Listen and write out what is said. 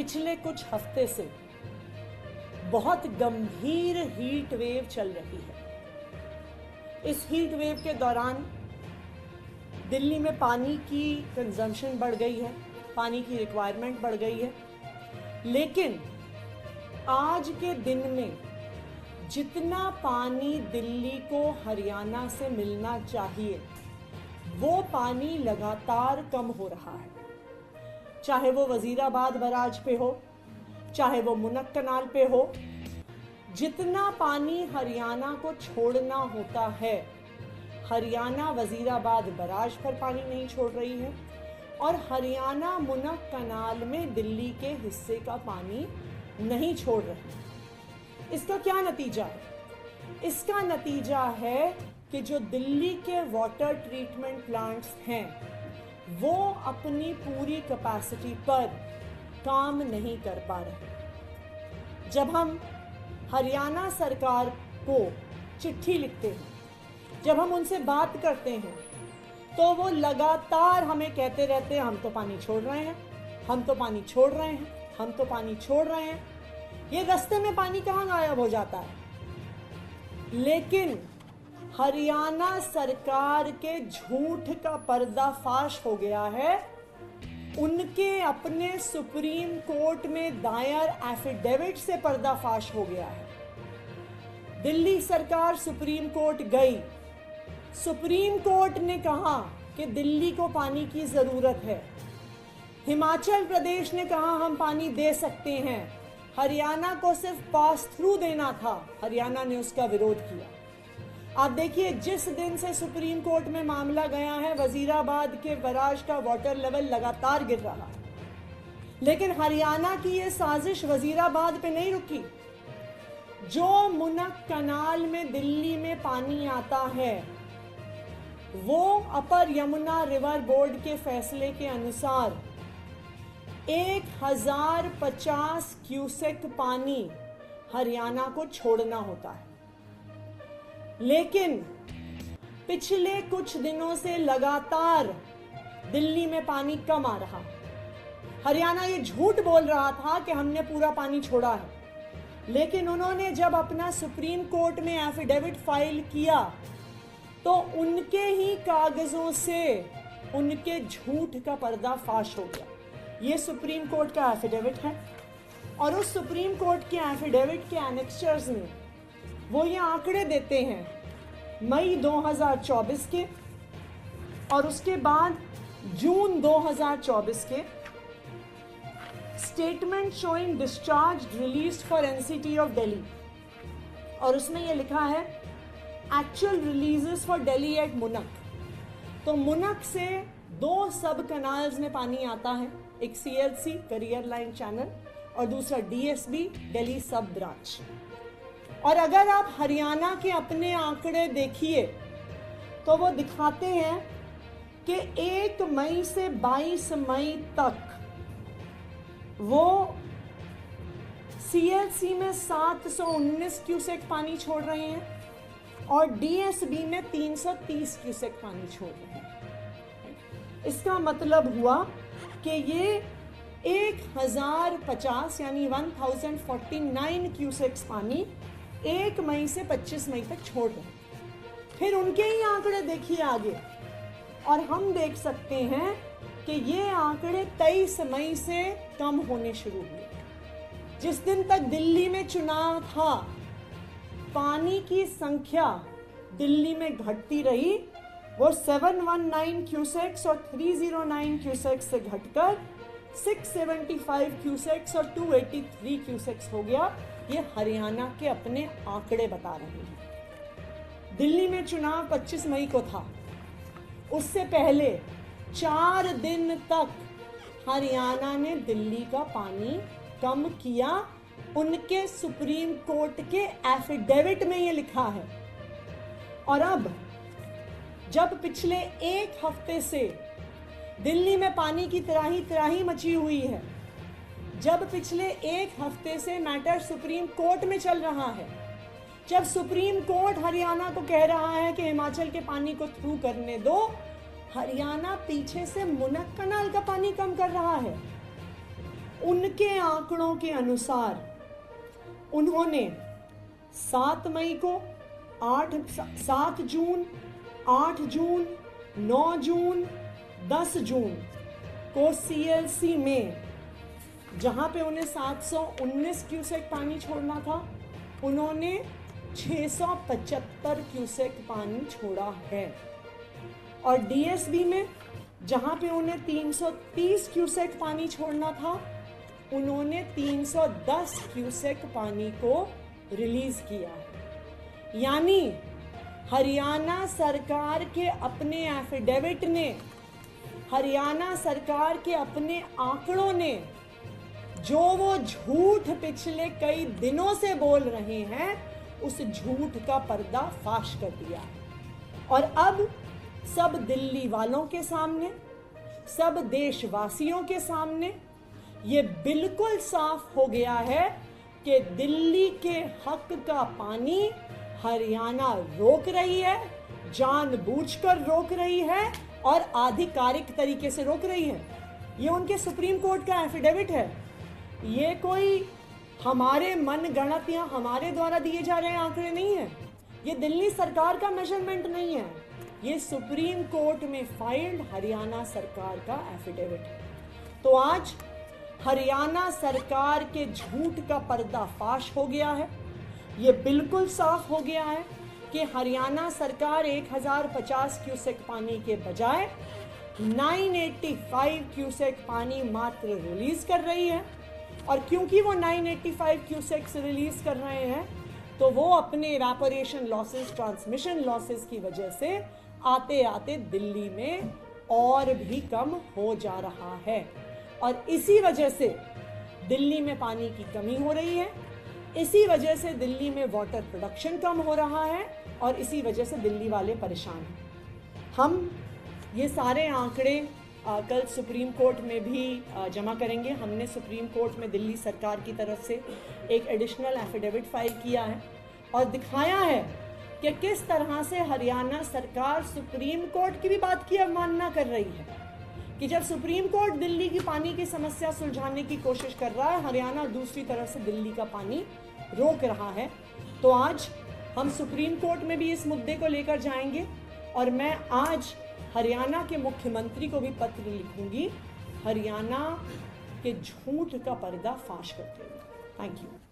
पिछले कुछ हफ्ते से बहुत गंभीर हीट वेव चल रही है। इस हीट वेव के दौरान दिल्ली में पानी की कंजम्पशन बढ़ गई है, पानी की रिक्वायरमेंट बढ़ गई है, लेकिन आज के दिन में जितना पानी दिल्ली को हरियाणा से मिलना चाहिए वो पानी लगातार कम हो रहा है। चाहे वो वजीराबाद बराज पे हो, चाहे वो मुनक कनाल पे हो, जितना पानी हरियाणा को छोड़ना होता है, हरियाणा वजीराबाद बराज पर पानी नहीं छोड़ रही है और हरियाणा मुनक कनाल में दिल्ली के हिस्से का पानी नहीं छोड़ रही। इसका क्या नतीजा है? इसका नतीजा है कि जो दिल्ली के वाटर ट्रीटमेंट प्लांट्स हैं वो अपनी पूरी कैपेसिटी पर काम नहीं कर पा रहे। जब हम हरियाणा सरकार को चिट्ठी लिखते हैं, जब हम उनसे बात करते हैं, तो वो लगातार हमें कहते रहते हैं हम तो पानी छोड़ रहे हैं, हम तो पानी छोड़ रहे हैं, हम तो पानी छोड़ रहे हैं। ये रास्ते में पानी कहाँ गायब हो जाता है? लेकिन हरियाणा सरकार के झूठ का पर्दाफाश हो गया है। उनके अपने सुप्रीम कोर्ट में दायर एफिडेविट से पर्दाफाश हो गया है। दिल्ली सरकार सुप्रीम कोर्ट गई, सुप्रीम कोर्ट ने कहा कि दिल्ली को पानी की जरूरत है। हिमाचल प्रदेश ने कहा हम पानी दे सकते हैं, हरियाणा को सिर्फ पास थ्रू देना था, हरियाणा ने उसका विरोध किया। आप देखिए, जिस दिन से सुप्रीम कोर्ट में मामला गया है, वजीराबाद के बराज का वाटर लेवल लगातार गिर रहा है, लेकिन हरियाणा की ये साजिश वजीराबाद पे नहीं रुकी। जो मुनक कनाल में दिल्ली में पानी आता है वो अपर यमुना रिवर बोर्ड के फैसले के अनुसार 1050 क्यूसेक पानी हरियाणा को छोड़ना होता है। लेकिन पिछले कुछ दिनों से लगातार दिल्ली में पानी कम आ रहा। हरियाणा ये झूठ बोल रहा था कि हमने पूरा पानी छोड़ा है, लेकिन उन्होंने जब अपना सुप्रीम कोर्ट में एफिडेविट फाइल किया तो उनके ही कागजों से उनके झूठ का पर्दाफाश हो गया। ये सुप्रीम कोर्ट का एफिडेविट है और उस सुप्रीम कोर्ट के एफिडेविट के एनेक्चर्स में वो ये आंकड़े देते हैं मई 2024 के और उसके बाद जून 2024 के statement showing discharge release for NCT of Delhi, और उसमें ये लिखा है actual releases for Delhi at Munak. तो मुनक से 2 सब कनाल्स में पानी आता है, एक सीएलसी करियर लाइन चैनल और दूसरा डीएसबी दिल्ली सब ब्रांच। और अगर आप हरियाणा के अपने आंकड़े देखिए तो वो दिखाते हैं कि 1 मई से 22 मई तक वो सीएलसी में 719 क्यूसेक पानी छोड़ रहे हैं और डीएसबी में 330 क्यूसेक पानी छोड़ रहे हैं। इसका मतलब हुआ कि ये 1050 यानी 1049 क्यूसेक्स पानी 1 मई से 25 मई तक छोड़ रहे हैं। फिर उनके ही आंकड़े देखिए आगे और हम देख सकते हैं कि ये आंकड़े 23 मई से कम होने शुरू हुए। जिस दिन तक दिल्ली में चुनाव था, पानी की संख्या दिल्ली में घटती रही। वो 719 क्यूसेक्स और 309 क्यूसेक्स से घटकर 675 क्यूसेक्स और 283 क्यूसेक्स हो गया। ये हरियाणा के अपने आंकड़े बता रहे हैं। दिल्ली में चुनाव 25 मई को था, उससे पहले 4 दिन तक हरियाणा ने दिल्ली का पानी कम किया। उनके सुप्रीम कोर्ट के एफिडेविट में ये लिखा है। और अब जब पिछले 1 हफ्ते से दिल्ली में पानी की त्राही मची हुई है, जब पिछले 1 हफ्ते से मैटर सुप्रीम कोर्ट में चल रहा है, जब सुप्रीम कोर्ट हरियाणा को कह रहा है कि हिमाचल के पानी को थ्रू करने दो, हरियाणा पीछे से मुनक कनाल का पानी कम कर रहा है। उनके आंकड़ों के अनुसार उन्होंने 7 मई को 7 जून, 8 जून, 9 जून, 10 जून को CLC में, जहां पे उन्हें 719 क्यूसेक पानी छोड़ना था, उन्होंने 675 क्यूसेक पानी छोड़ा है। और DSB में, जहां पे उन्हें 330 क्यूसेक पानी छोड़ना था, उन्होंने 310 क्यूसेक पानी को रिलीज किया है। यानी हरियाणा सरकार के अपने एफिडेविट ने, हरियाणा सरकार के अपने आंकड़ों ने जो वो झूठ पिछले कई दिनों से बोल रहे हैं, उस झूठ का पर्दा फाश कर दिया। और अब सब दिल्ली वालों के सामने, सब देशवासियों के सामने ये बिल्कुल साफ हो गया है कि दिल्ली के हक का पानी हरियाणा रोक रही है, जानबूझकर रोक रही है और आधिकारिक तरीके से रोक रही है। ये उनके सुप्रीम कोर्ट का एफिडेविट है। ये कोई हमारे मनगढ़ंत या हमारे द्वारा दिए जा रहे आंकड़े नहीं है। ये दिल्ली सरकार का मेजरमेंट नहीं है, ये सुप्रीम कोर्ट में फाइल्ड हरियाणा सरकार का एफिडेविट है। तो आज हरियाणा सरकार के झूठ का पर्दाफाश हो गया है। ये बिल्कुल साफ हो गया है कि हरियाणा सरकार 1050 क्यूसेक पानी के बजाय 985 क्यूसेक पानी मात्र रिलीज कर रही है। और क्योंकि वो 985 क्यूसेक्स रिलीज कर रहे हैं, तो वो अपने इवेपोरेशन लॉसेस, ट्रांसमिशन लॉसेस की वजह से आते आते दिल्ली में और भी कम हो जा रहा है। और इसी वजह से दिल्ली में पानी की कमी हो रही है, इसी वजह से दिल्ली में वाटर प्रोडक्शन कम हो रहा है और इसी वजह से दिल्ली वाले परेशान हैं। हम ये सारे आंकड़े कल सुप्रीम कोर्ट में भी जमा करेंगे। हमने सुप्रीम कोर्ट में दिल्ली सरकार की तरफ से एक एडिशनल एफिडेविट फाइल किया है और दिखाया है कि किस तरह से हरियाणा सरकार सुप्रीम कोर्ट की भी बात की अवमानना कर रही है कि जब सुप्रीम कोर्ट दिल्ली की पानी की समस्या सुलझाने की कोशिश कर रहा है, हरियाणा दूसरी तरफ से दिल्ली का पानी रोक रहा है। तो आज हम सुप्रीम कोर्ट में भी इस मुद्दे को लेकर जाएंगे और मैं आज हरियाणा के मुख्यमंत्री को भी पत्र लिखूंगी हरियाणा के झूठ का पर्दा फाश करते हुए। Thank you.